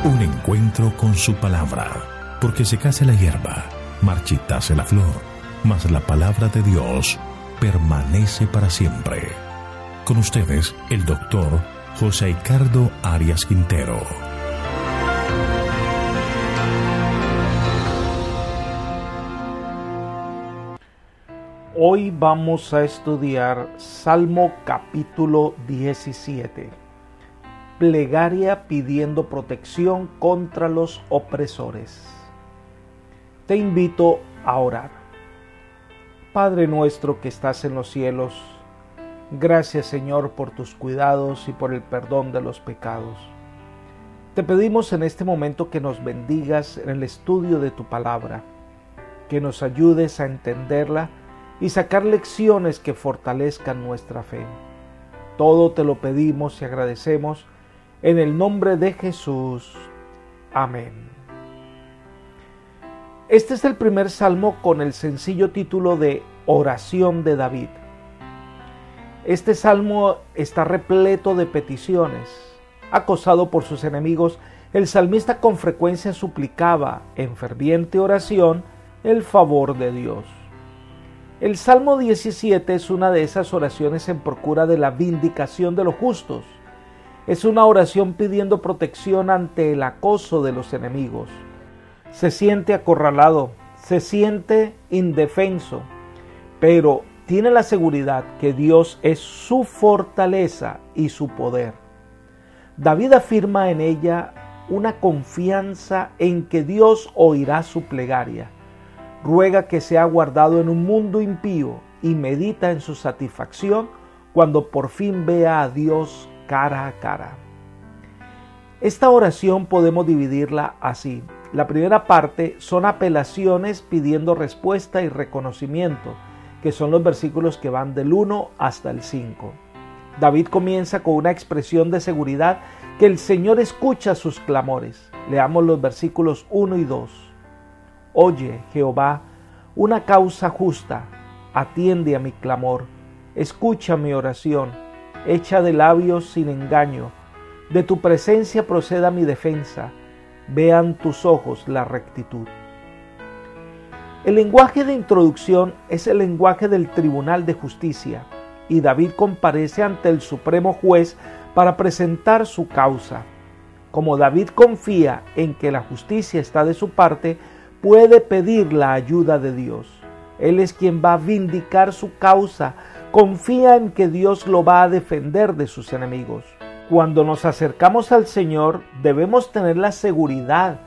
Un encuentro con su palabra, porque secase la hierba, marchitase la flor, mas la palabra de Dios permanece para siempre. Con ustedes, el doctor José Ricardo Arias Quintero. Hoy vamos a estudiar Salmo capítulo 17. Plegaria pidiendo protección contra los opresores. Te invito a orar. Padre nuestro que estás en los cielos, gracias Señor por tus cuidados y por el perdón de los pecados. Te pedimos en este momento que nos bendigas en el estudio de tu palabra, que nos ayudes a entenderla y sacar lecciones que fortalezcan nuestra fe. Todo te lo pedimos y agradecemos en el nombre de Jesús. Amén. Este es el primer salmo con el sencillo título de Oración de David. Este salmo está repleto de peticiones. Acosado por sus enemigos, el salmista con frecuencia suplicaba en ferviente oración el favor de Dios. El Salmo 17 es una de esas oraciones en procura de la vindicación de los justos. Es una oración pidiendo protección ante el acoso de los enemigos. Se siente acorralado, se siente indefenso, pero tiene la seguridad que Dios es su fortaleza y su poder. David afirma en ella una confianza en que Dios oirá su plegaria. Ruega que sea guardado en un mundo impío y medita en su satisfacción cuando por fin vea a Dios cara a cara. Esta oración podemos dividirla así. La primera parte son apelaciones pidiendo respuesta y reconocimiento, que son los versículos que van del 1 hasta el 5. David comienza con una expresión de seguridad que el Señor escucha sus clamores. Leamos los versículos 1 y 2. Oye, Jehová, una causa justa, atiende a mi clamor, escucha mi oración, hecha de labios sin engaño, de tu presencia proceda mi defensa, vean tus ojos la rectitud. El lenguaje de introducción es el lenguaje del Tribunal de Justicia, y David comparece ante el Supremo Juez para presentar su causa. Como David confía en que la justicia está de su parte, puede pedir la ayuda de Dios. Él es quien va a vindicar su causa, confía en que Dios lo va a defender de sus enemigos. Cuando nos acercamos al Señor, debemos tener la seguridad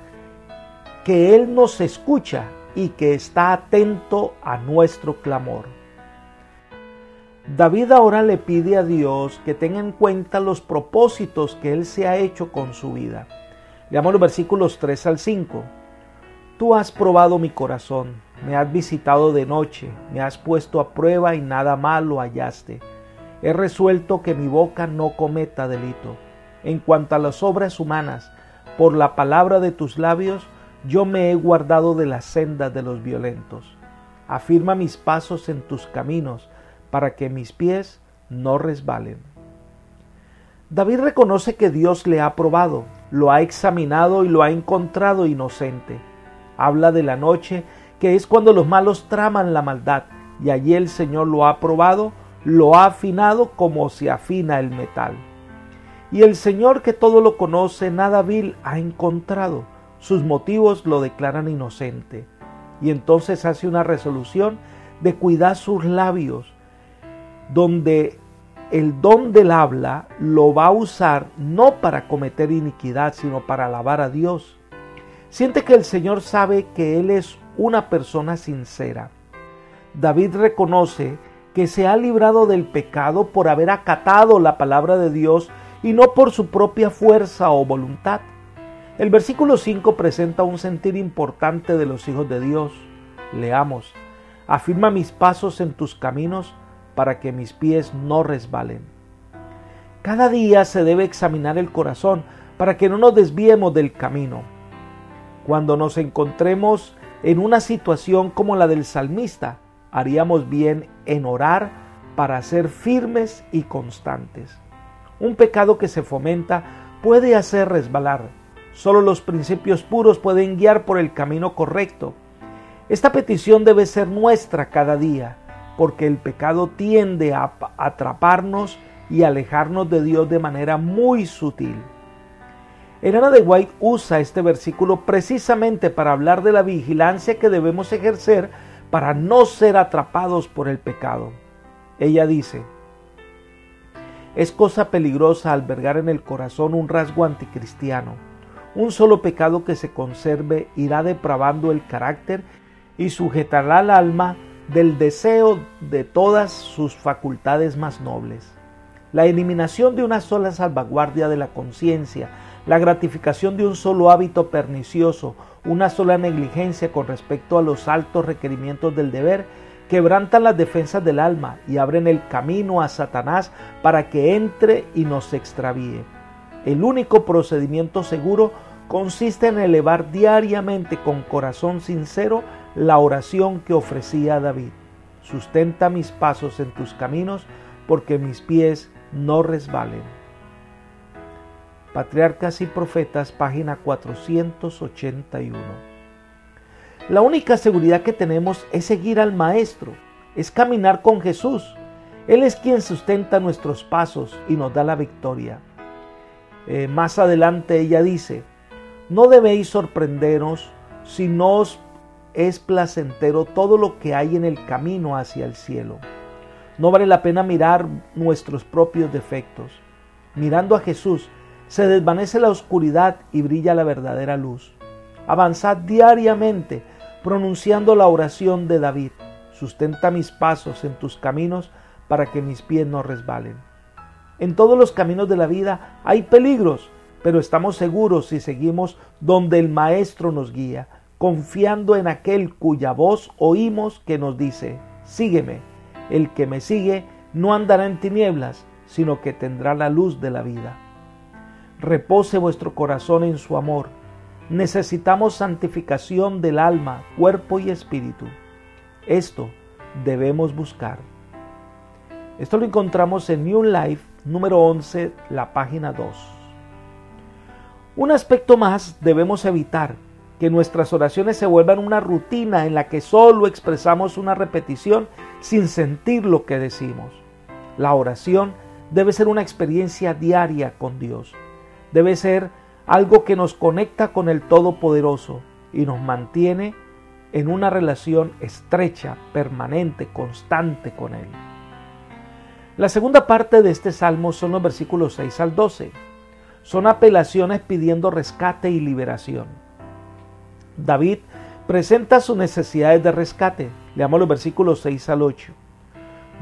que Él nos escucha y que está atento a nuestro clamor. David ahora le pide a Dios que tenga en cuenta los propósitos que Él se ha hecho con su vida. Leamos los versículos 3 al 5. Tú has probado mi corazón, me has visitado de noche, me has puesto a prueba y nada malo hallaste. He resuelto que mi boca no cometa delito. En cuanto a las obras humanas, por la palabra de tus labios, yo me he guardado de las sendas de los violentos. Afirma mis pasos en tus caminos, para que mis pies no resbalen. David reconoce que Dios le ha probado, lo ha examinado y lo ha encontrado inocente. Habla de la noche, que es cuando los malos traman la maldad, y allí el Señor lo ha probado, lo ha afinado como se afina el metal. Y el Señor, que todo lo conoce, nada vil ha encontrado. Sus motivos lo declaran inocente. Y entonces hace una resolución de cuidar sus labios, donde el don del habla lo va a usar no para cometer iniquidad, sino para alabar a Dios. Siente que el Señor sabe que Él es una persona sincera. David reconoce que se ha librado del pecado por haber acatado la palabra de Dios y no por su propia fuerza o voluntad. El versículo 5 presenta un sentir importante de los hijos de Dios. Leamos: afirma mis pasos en tus caminos para que mis pies no resbalen. Cada día se debe examinar el corazón para que no nos desviemos del camino. Cuando nos encontremos en una situación como la del salmista, haríamos bien en orar para ser firmes y constantes. Un pecado que se fomenta puede hacer resbalar, Solo los principios puros pueden guiar por el camino correcto. Esta petición debe ser nuestra cada día, porque el pecado tiende a atraparnos y alejarnos de Dios de manera muy sutil. Ellen de White usa este versículo precisamente para hablar de la vigilancia que debemos ejercer para no ser atrapados por el pecado. Ella dice: es cosa peligrosa albergar en el corazón un rasgo anticristiano. Un solo pecado que se conserve irá depravando el carácter y sujetará al alma del deseo de todas sus facultades más nobles. La eliminación de una sola salvaguardia de la conciencia, la gratificación de un solo hábito pernicioso, una sola negligencia con respecto a los altos requerimientos del deber, quebrantan las defensas del alma y abren el camino a Satanás para que entre y nos extravíe. El único procedimiento seguro consiste en elevar diariamente con corazón sincero la oración que ofrecía David: sustenta mis pasos en tus caminos, porque mis pies no resbalen. Patriarcas y Profetas, página 481. La única seguridad que tenemos es seguir al Maestro, es caminar con Jesús. Él es quien sustenta nuestros pasos y nos da la victoria. Más adelante ella dice: no debéis sorprenderos si no os es placentero todo lo que hay en el camino hacia el cielo. No vale la pena mirar nuestros propios defectos. Mirando a Jesús, se desvanece la oscuridad y brilla la verdadera luz. Avanzad diariamente, pronunciando la oración de David: sustenta mis pasos en tus caminos para que mis pies no resbalen. En todos los caminos de la vida hay peligros, pero estamos seguros si seguimos donde el Maestro nos guía, confiando en aquel cuya voz oímos que nos dice: sígueme. El que me sigue no andará en tinieblas, sino que tendrá la luz de la vida. Repose vuestro corazón en su amor. Necesitamos santificación del alma, cuerpo y espíritu. Esto debemos buscar. Esto lo encontramos en New Life, número 11, la página 2. Un aspecto más debemos evitar: que nuestras oraciones se vuelvan una rutina en la que solo expresamos una repetición sin sentir lo que decimos. La oración debe ser una experiencia diaria con Dios. Debe ser algo que nos conecta con el Todopoderoso y nos mantiene en una relación estrecha, permanente, constante con Él. La segunda parte de este salmo son los versículos 6 al 12. Son apelaciones pidiendo rescate y liberación. David presenta sus necesidades de rescate. Leamos los versículos 6 al 8.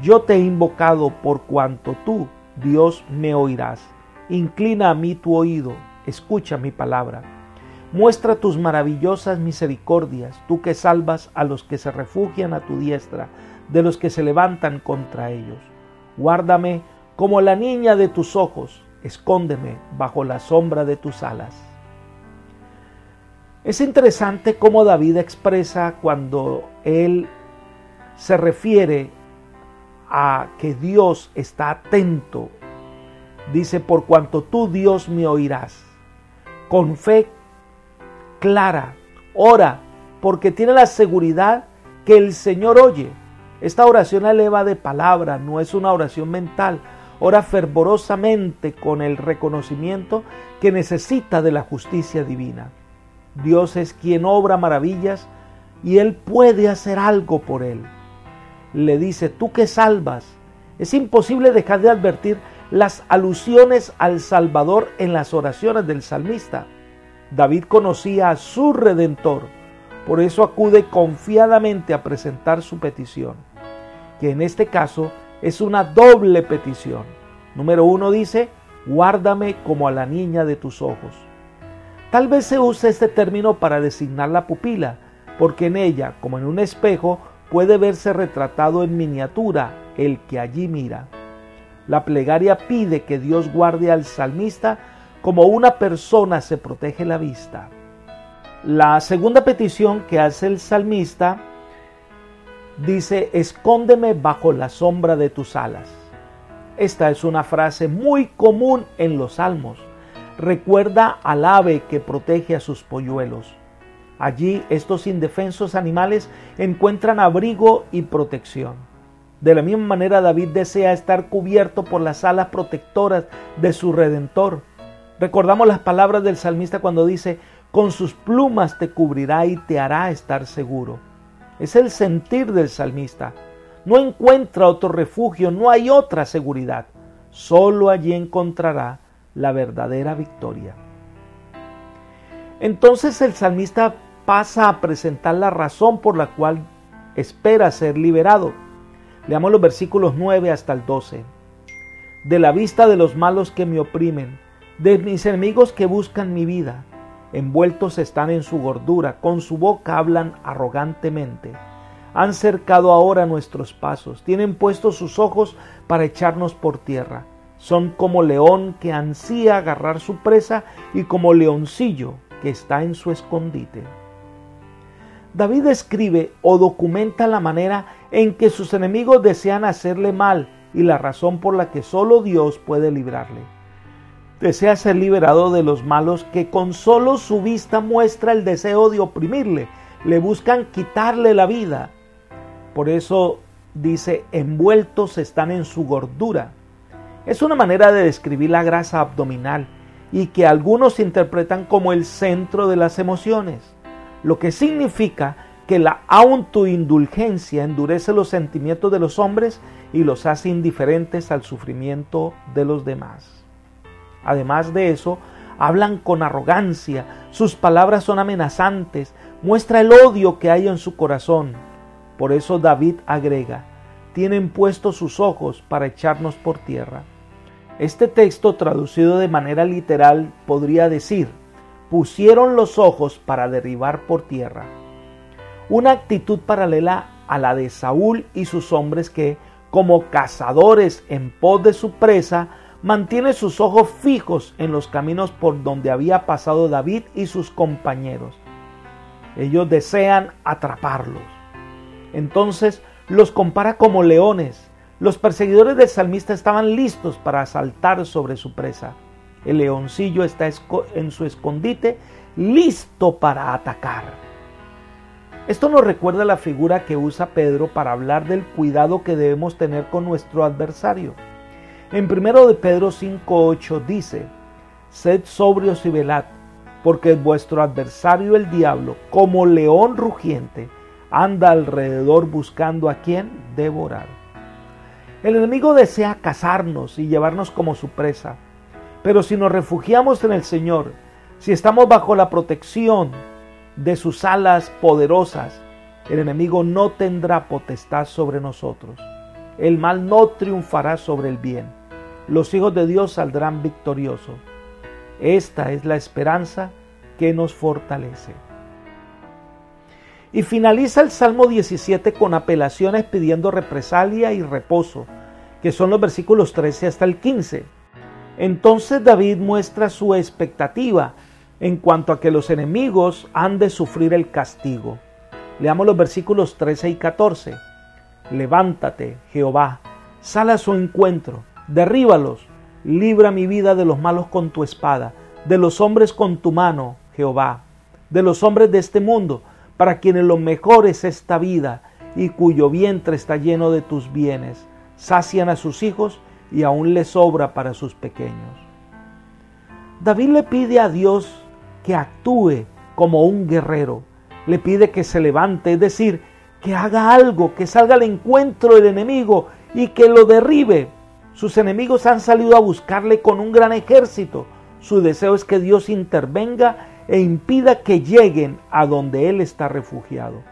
Yo te he invocado por cuanto tú, Dios, me oirás. Inclina a mí tu oído, escucha mi palabra. Muestra tus maravillosas misericordias, tú que salvas a los que se refugian a tu diestra, de los que se levantan contra ellos. Guárdame como la niña de tus ojos, escóndeme bajo la sombra de tus alas. Es interesante cómo David expresa cuando él se refiere a que Dios está atento. Dice: por cuanto tú, Dios, me oirás. Con fe clara, ora, porque tiene la seguridad que el Señor oye. Esta oración eleva de palabra, no es una oración mental. Ora fervorosamente con el reconocimiento que necesita de la justicia divina. Dios es quien obra maravillas y Él puede hacer algo por él. Le dice: tú que salvas. Es imposible dejar de advertir las alusiones al Salvador en las oraciones del salmista. David conocía a su Redentor, por eso acude confiadamente a presentar su petición, que en este caso es una doble petición. Número 1 dice: guárdame como a la niña de tus ojos. Tal vez se use este término para designar la pupila, porque en ella, como en un espejo, puede verse retratado en miniatura el que allí mira. La plegaria pide que Dios guarde al salmista como una persona se protege la vista. La segunda petición que hace el salmista dice: escóndeme bajo la sombra de tus alas. Esta es una frase muy común en los salmos. recuerda al ave que protege a sus polluelos. Allí estos indefensos animales encuentran abrigo y protección. De la misma manera, David desea estar cubierto por las alas protectoras de su Redentor. Recordamos las palabras del salmista cuando dice: con sus plumas te cubrirá y te hará estar seguro. Es el sentir del salmista. No encuentra otro refugio, no hay otra seguridad. Solo allí encontrará la verdadera victoria. Entonces el salmista pasa a presentar la razón por la cual espera ser liberado. Leamos los versículos 9 hasta el 12. De la vista de los malos que me oprimen, de mis enemigos que buscan mi vida, envueltos están en su gordura, con su boca hablan arrogantemente. Han cercado ahora nuestros pasos, tienen puestos sus ojos para echarnos por tierra. Son como león que ansía agarrar su presa y como leoncillo que está en su escondite. David describe o documenta la manera en que sus enemigos desean hacerle mal y la razón por la que solo Dios puede librarle. Desea ser liberado de los malos que con solo su vista muestra el deseo de oprimirle, le buscan quitarle la vida. Por eso dice: envueltos están en su gordura. Es una manera de describir la grasa abdominal y que algunos interpretan como el centro de las emociones, lo que significa que la autoindulgencia endurece los sentimientos de los hombres y los hace indiferentes al sufrimiento de los demás. Además de eso, hablan con arrogancia, sus palabras son amenazantes, muestra el odio que hay en su corazón. Por eso David agrega: tienen puestos sus ojos para echarnos por tierra. Este texto, traducido de manera literal, podría decir: pusieron los ojos para derribar por tierra. Una actitud paralela a la de Saúl y sus hombres que, como cazadores en pos de su presa, mantiene sus ojos fijos en los caminos por donde había pasado David y sus compañeros. Ellos desean atraparlos. Entonces los compara como leones. Los perseguidores del salmista estaban listos para saltar sobre su presa. El leoncillo está en su escondite, listo para atacar. Esto nos recuerda la figura que usa Pedro para hablar del cuidado que debemos tener con nuestro adversario. En 1 de Pedro 5:8 dice: sed sobrios y velad, porque vuestro adversario el diablo, como león rugiente, anda alrededor buscando a quien devorar. El enemigo desea cazarnos y llevarnos como su presa, pero si nos refugiamos en el Señor, si estamos bajo la protección de sus alas poderosas, el enemigo no tendrá potestad sobre nosotros. El mal no triunfará sobre el bien. Los hijos de Dios saldrán victoriosos. Esta es la esperanza que nos fortalece. Y finaliza el Salmo 17 con apelaciones pidiendo represalia y reposo, que son los versículos 13 hasta el 15. Entonces David muestra su expectativa en cuanto a que los enemigos han de sufrir el castigo. Leamos los versículos 13 y 14. Levántate, Jehová, sal a su encuentro, derríbalos, libra mi vida de los malos con tu espada, de los hombres con tu mano, Jehová, de los hombres de este mundo, para quienes lo mejor es esta vida y cuyo vientre está lleno de tus bienes. Sacian a sus hijos y aún les sobra para sus pequeños. David le pide a Dios que actúe como un guerrero. Le pide que se levante, es decir, que haga algo, que salga al encuentro del enemigo y que lo derribe. Sus enemigos han salido a buscarle con un gran ejército. Su deseo es que Dios intervenga e impida que lleguen a donde él está refugiado.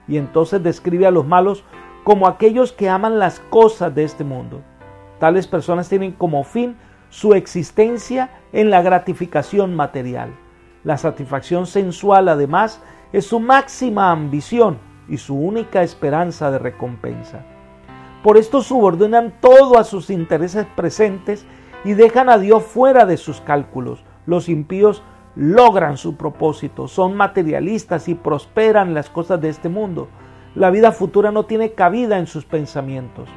Y entonces describe a los malos como aquellos que aman las cosas de este mundo. Tales personas tienen como fin su existencia en la gratificación material. La satisfacción sensual, además, es su máxima ambición y su única esperanza de recompensa. Por esto subordinan todo a sus intereses presentes y dejan a Dios fuera de sus cálculos. Los impíos logran su propósito, son materialistas y prosperan en las cosas de este mundo. La vida futura no tiene cabida en sus pensamientos.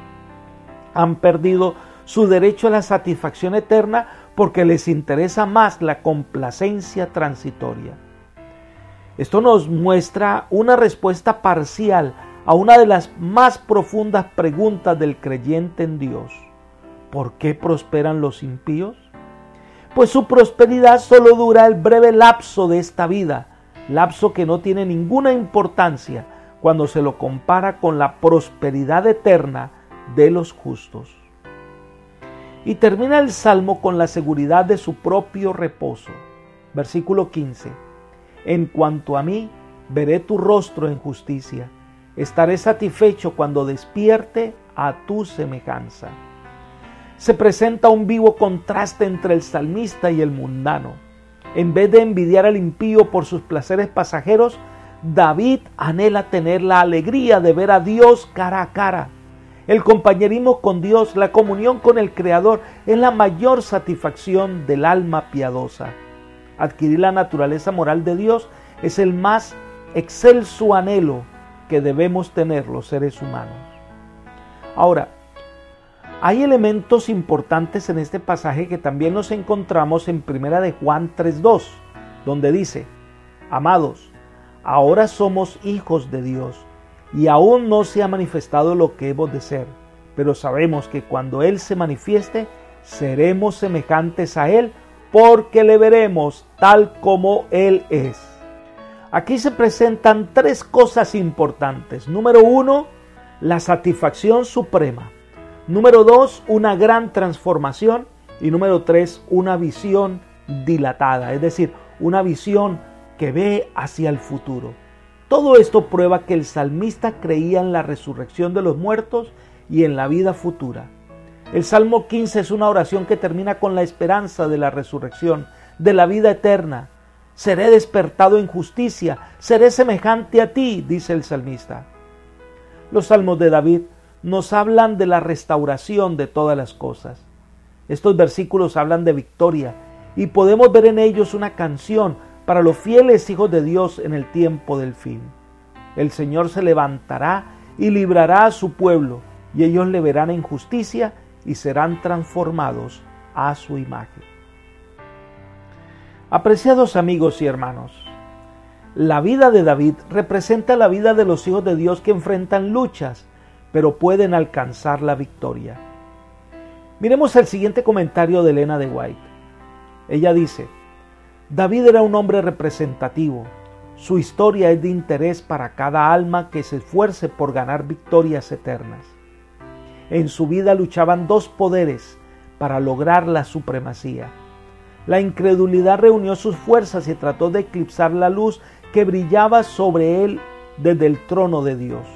Han perdido su derecho a la satisfacción eterna porque les interesa más la complacencia transitoria. Esto nos muestra una respuesta parcial a una de las más profundas preguntas del creyente en Dios. ¿Por qué prosperan los impíos? Pues su prosperidad solo dura el breve lapso de esta vida, lapso que no tiene ninguna importancia cuando se lo compara con la prosperidad eterna de los justos. Y termina el Salmo con la seguridad de su propio reposo. Versículo 15. En cuanto a mí, veré tu rostro en justicia. Estaré satisfecho cuando despierte a tu semejanza. Se presenta un vivo contraste entre el salmista y el mundano. En vez de envidiar al impío por sus placeres pasajeros, David anhela tener la alegría de ver a Dios cara a cara. El compañerismo con Dios, la comunión con el Creador, es la mayor satisfacción del alma piadosa. Adquirir la naturaleza moral de Dios es el más excelso anhelo que debemos tener los seres humanos. Ahora, hay elementos importantes en este pasaje que también los encontramos en 1 de Juan 3:2, donde dice: Amados, ahora somos hijos de Dios, y aún no se ha manifestado lo que hemos de ser, pero sabemos que cuando Él se manifieste, seremos semejantes a Él, porque le veremos tal como Él es. Aquí se presentan tres cosas importantes. Número 1, la satisfacción suprema. Número 2, una gran transformación. Y número 3, una visión dilatada, es decir, una visión que ve hacia el futuro. Todo esto prueba que el salmista creía en la resurrección de los muertos y en la vida futura. El Salmo 15 es una oración que termina con la esperanza de la resurrección, de la vida eterna. Seré despertado en justicia, seré semejante a ti, dice el salmista. Los salmos de David nos hablan de la restauración de todas las cosas. Estos versículos hablan de victoria y podemos ver en ellos una canción para los fieles hijos de Dios en el tiempo del fin. El Señor se levantará y librará a su pueblo, y ellos le verán en justicia y serán transformados a su imagen. Apreciados amigos y hermanos, la vida de David representa la vida de los hijos de Dios que enfrentan luchas, pero pueden alcanzar la victoria. Miremos el siguiente comentario de Elena de White. Ella dice: David era un hombre representativo. Su historia es de interés para cada alma que se esfuerce por ganar victorias eternas. En su vida luchaban dos poderes para lograr la supremacía. La incredulidad reunió sus fuerzas y trató de eclipsar la luz que brillaba sobre él desde el trono de Dios.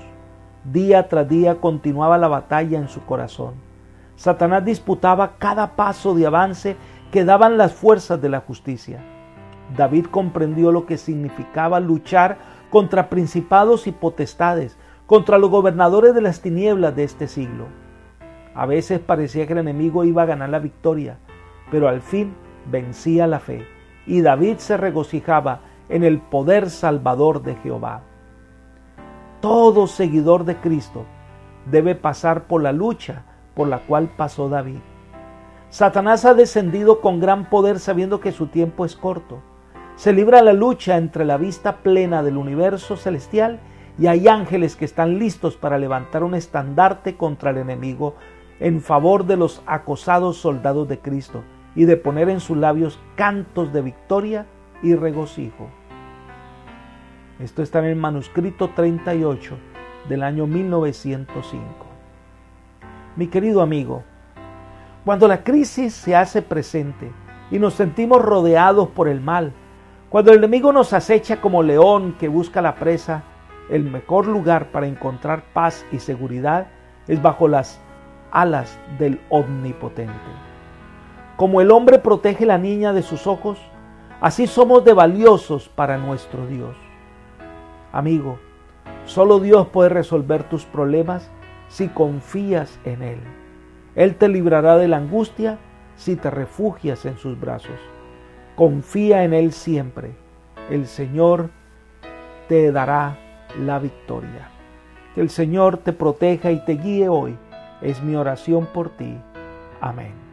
Día tras día continuaba la batalla en su corazón. Satanás disputaba cada paso de avance que daban las fuerzas de la justicia. David comprendió lo que significaba luchar contra principados y potestades, contra los gobernadores de las tinieblas de este siglo. A veces parecía que el enemigo iba a ganar la victoria, pero al fin vencía la fe, y David se regocijaba en el poder salvador de Jehová. Todo seguidor de Cristo debe pasar por la lucha por la cual pasó David. Satanás ha descendido con gran poder sabiendo que su tiempo es corto. Se libra la lucha entre la vista plena del universo celestial y hay ángeles que están listos para levantar un estandarte contra el enemigo en favor de los acosados soldados de Cristo y de poner en sus labios cantos de victoria y regocijo. Esto está en el manuscrito 38 del año 1905. Mi querido amigo, cuando la crisis se hace presente y nos sentimos rodeados por el mal, cuando el enemigo nos acecha como león que busca la presa, el mejor lugar para encontrar paz y seguridad es bajo las alas del Omnipotente. Como el hombre protege la niña de sus ojos, así somos de valiosos para nuestro Dios. Amigo, solo Dios puede resolver tus problemas si confías en Él. Él te librará de la angustia si te refugias en sus brazos. Confía en Él siempre. El Señor te dará la victoria. Que el Señor te proteja y te guíe hoy. Es mi oración por ti. Amén.